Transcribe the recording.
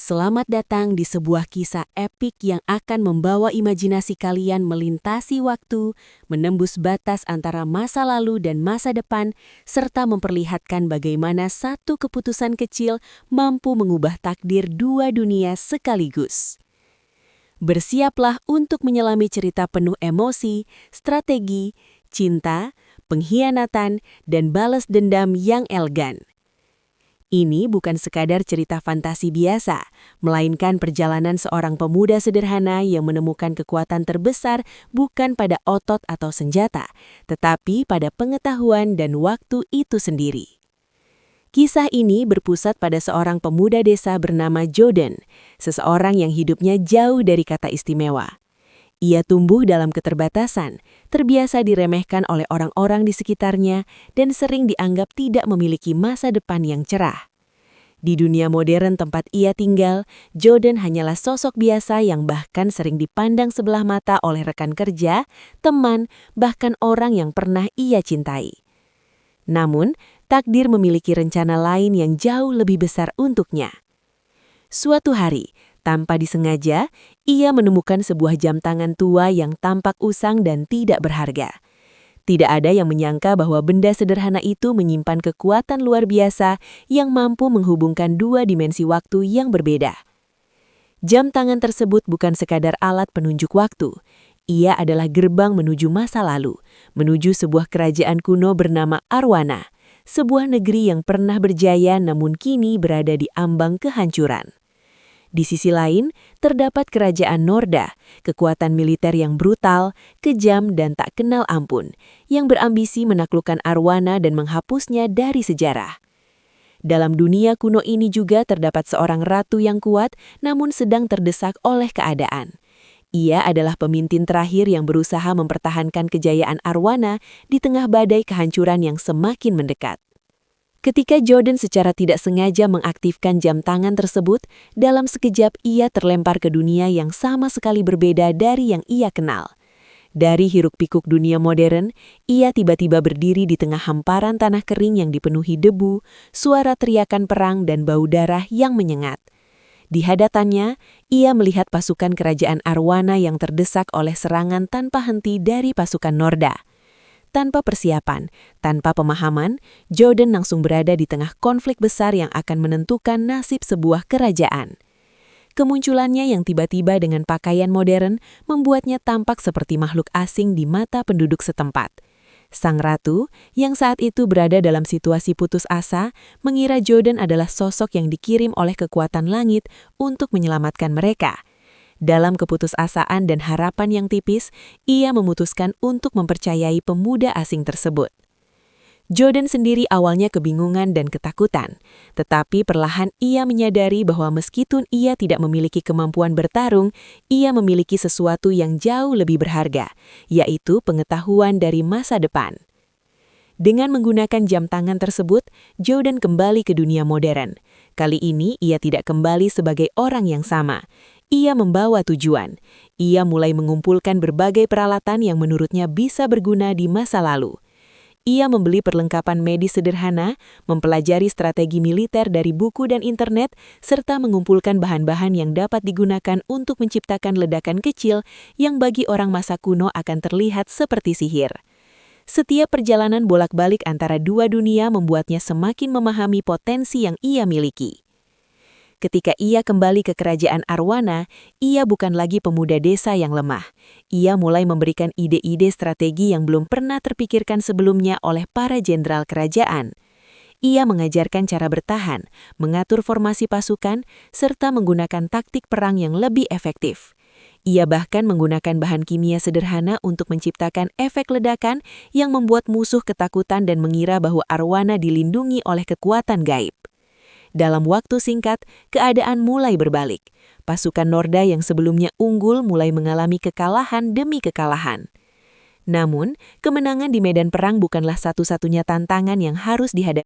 Selamat datang di sebuah kisah epik yang akan membawa imajinasi kalian melintasi waktu, menembus batas antara masa lalu dan masa depan, serta memperlihatkan bagaimana satu keputusan kecil mampu mengubah takdir dua dunia sekaligus. Bersiaplah untuk menyelami cerita penuh emosi, strategi, cinta, pengkhianatan, dan balas dendam yang elegan. Ini bukan sekadar cerita fantasi biasa, melainkan perjalanan seorang pemuda sederhana yang menemukan kekuatan terbesar bukan pada otot atau senjata, tetapi pada pengetahuan dan waktu itu sendiri. Kisah ini berpusat pada seorang pemuda desa bernama Jordan, seseorang yang hidupnya jauh dari kata istimewa. Ia tumbuh dalam keterbatasan, terbiasa diremehkan oleh orang-orang di sekitarnya, dan sering dianggap tidak memiliki masa depan yang cerah. Di dunia modern tempat ia tinggal, Jordan hanyalah sosok biasa yang bahkan sering dipandang sebelah mata oleh rekan kerja, teman, bahkan orang yang pernah ia cintai. Namun, takdir memiliki rencana lain yang jauh lebih besar untuknya. Suatu hari, tanpa disengaja, ia menemukan sebuah jam tangan tua yang tampak usang dan tidak berharga. Tidak ada yang menyangka bahwa benda sederhana itu menyimpan kekuatan luar biasa yang mampu menghubungkan dua dimensi waktu yang berbeda. Jam tangan tersebut bukan sekadar alat penunjuk waktu. Ia adalah gerbang menuju masa lalu, menuju sebuah kerajaan kuno bernama Arowana, sebuah negeri yang pernah berjaya namun kini berada di ambang kehancuran. Di sisi lain, terdapat kerajaan Norda, kekuatan militer yang brutal, kejam, dan tak kenal ampun, yang berambisi menaklukkan Arowana dan menghapusnya dari sejarah. Dalam dunia kuno ini juga terdapat seorang ratu yang kuat, namun sedang terdesak oleh keadaan. Ia adalah pemimpin terakhir yang berusaha mempertahankan kejayaan Arowana di tengah badai kehancuran yang semakin mendekat. Ketika Jordan secara tidak sengaja mengaktifkan jam tangan tersebut, dalam sekejap ia terlempar ke dunia yang sama sekali berbeda dari yang ia kenal. Dari hiruk-pikuk dunia modern, ia tiba-tiba berdiri di tengah hamparan tanah kering yang dipenuhi debu, suara teriakan perang dan bau darah yang menyengat. Di hadapannya, ia melihat pasukan kerajaan Arowana yang terdesak oleh serangan tanpa henti dari pasukan Norda. Tanpa persiapan, tanpa pemahaman, Jordan langsung berada di tengah konflik besar yang akan menentukan nasib sebuah kerajaan. Kemunculannya yang tiba-tiba dengan pakaian modern membuatnya tampak seperti makhluk asing di mata penduduk setempat. Sang ratu, yang saat itu berada dalam situasi putus asa, mengira Jordan adalah sosok yang dikirim oleh kekuatan langit untuk menyelamatkan mereka. Dalam keputusasaan dan harapan yang tipis, ia memutuskan untuk mempercayai pemuda asing tersebut. Jordan sendiri awalnya kebingungan dan ketakutan, tetapi perlahan ia menyadari bahwa meskipun ia tidak memiliki kemampuan bertarung, ia memiliki sesuatu yang jauh lebih berharga, yaitu pengetahuan dari masa depan. Dengan menggunakan jam tangan tersebut, Jordan kembali ke dunia modern. Kali ini ia tidak kembali sebagai orang yang sama. Ia membawa tujuan. Ia mulai mengumpulkan berbagai peralatan yang menurutnya bisa berguna di masa lalu. Ia membeli perlengkapan medis sederhana, mempelajari strategi militer dari buku dan internet, serta mengumpulkan bahan-bahan yang dapat digunakan untuk menciptakan ledakan kecil yang bagi orang masa kuno akan terlihat seperti sihir. Setiap perjalanan bolak-balik antara dua dunia membuatnya semakin memahami potensi yang ia miliki. Ketika ia kembali ke kerajaan Arowana, ia bukan lagi pemuda desa yang lemah. Ia mulai memberikan ide-ide strategi yang belum pernah terpikirkan sebelumnya oleh para jenderal kerajaan. Ia mengajarkan cara bertahan, mengatur formasi pasukan, serta menggunakan taktik perang yang lebih efektif. Ia bahkan menggunakan bahan kimia sederhana untuk menciptakan efek ledakan yang membuat musuh ketakutan dan mengira bahwa Arowana dilindungi oleh kekuatan gaib. Dalam waktu singkat, keadaan mulai berbalik. Pasukan Norda yang sebelumnya unggul mulai mengalami kekalahan demi kekalahan. Namun, kemenangan di medan perang bukanlah satu-satunya tantangan yang harus dihadapi.